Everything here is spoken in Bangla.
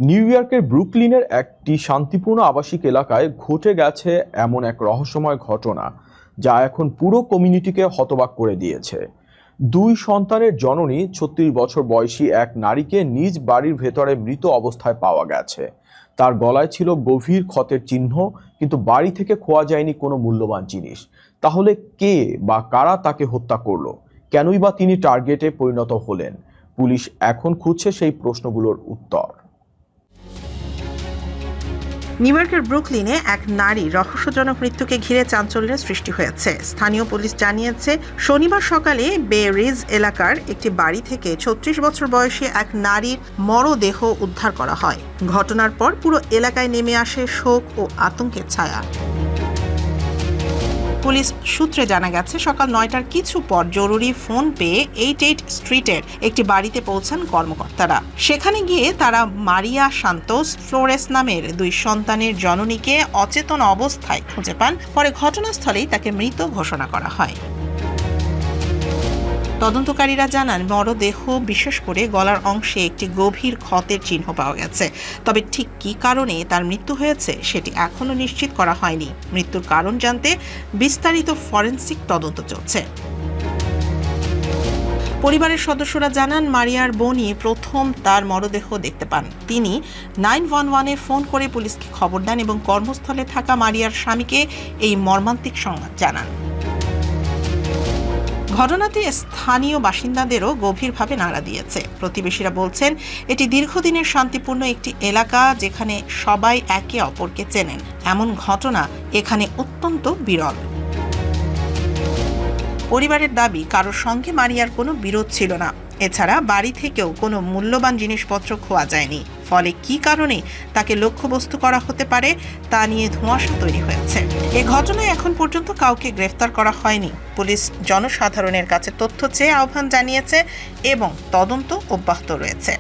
নিউ ইয়র্কের ব্রুকলিনের একটি শান্তিপূর্ণ আবাসিক এলাকায় ঘটে গেছে এমন এক রহস্যময় ঘটনা যা এখন পুরো কমিউনিটিকে হতবাক করে দিয়েছে। দুই সন্তানের জননী ৩৬ বছর বয়সী এক নারীকে নিজ বাড়ির ভেতরে মৃত অবস্থায় পাওয়া গেছে। তার গলায় ছিল গভীর ক্ষতের চিহ্ন, কিন্তু বাড়ি থেকে খোয়া যায়নি কোনো মূল্যবান জিনিস। তাহলে কে বা কারা তাকে হত্যা করলো? কেনই বা তিনি টার্গেটে পরিণত হলেন? পুলিশ এখন খুঁজছে সেই প্রশ্নগুলোর উত্তর। নিউ ইয়র্কের ব্রুকলিনে এক নারী রহস্যজনক মৃত্যুকে ঘিরে চাঞ্চল্যের সৃষ্টি হয়েছে। স্থানীয় পুলিশ জানিয়েছে, শনিবার সকালে বে রিজ এলাকার একটি বাড়ি থেকে ৩৬ বছর বয়সী এক নারীর মরদেহ উদ্ধার করা হয়। ঘটনার পর পুরো এলাকায় নেমে আসে শোক ও আতঙ্কের ছায়া। পুলিশ সূত্রে জানা গেছে, সকাল ৯টার কিছু পর জরুরি ফোন পেয়ে 88 স্ট্রিটের একটি বাড়িতে পৌঁছান কর্মকর্তারা। সেখানে গিয়ে তারা মারিয়া সান্তোস ফ্লোরেস নামের দুই সন্তানের জননীকে অচেতন অবস্থায় খুঁজে পান। পরে ঘটনাস্থলেই তাকে মৃত ঘোষণা করা হয়। তদন্তকারীরা জানান, মরদেহ বিশেষ করে গলার অংশে একটি গভীর ক্ষতের চিহ্ন পাওয়া গেছে। তবে ঠিক কী কারণে তার মৃত্যু হয়েছে সেটি এখনও নিশ্চিত করা হয়নি। মৃত্যুর কারণ জানতে বিস্তারিত ফরেনসিক তদন্ত চলছে। পরিবারের সদস্যরা জানান, মারিয়ার বোনই প্রথম তার মরদেহ দেখতে পান। তিনি 911-এ ফোন করে পুলিশকে খবর দেন এবং কর্মস্থলে থাকা মারিয়ার স্বামীকে এই মর্মান্তিক সংবাদ জানান। ঘটনাটি স্থানীয় বাসিন্দাদেরও গভীরভাবে নাড়া দিয়েছে। প্রতিবেশীরা বলছেন, এটি দীর্ঘদিনের শান্তিপূর্ণ একটি এলাকা যেখানে সবাই একে অপরকে চেনেন। এমন ঘটনা এখানে অত্যন্ত বিরল। পরিবারের দাবি, কারোর সঙ্গে মারিয়ার কোনো বিরোধ ছিল না। এছাড়া বাড়ি থেকেও কোনো মূল্যবান জিনিসপত্র খোয়া যায়নি। ফলে কী কারণে তাকে লক্ষ্যবস্তু করা হতে পারে তা নিয়ে ধোঁয়াশা তৈরি হয়েছে। এ ঘটনায় এখন পর্যন্ত কাউকে গ্রেফতার করা হয়নি। পুলিশ জনসাধারণের কাছে তথ্য চেয়ে আহ্বান জানিয়েছে এবং তদন্ত অব্যাহত রয়েছে।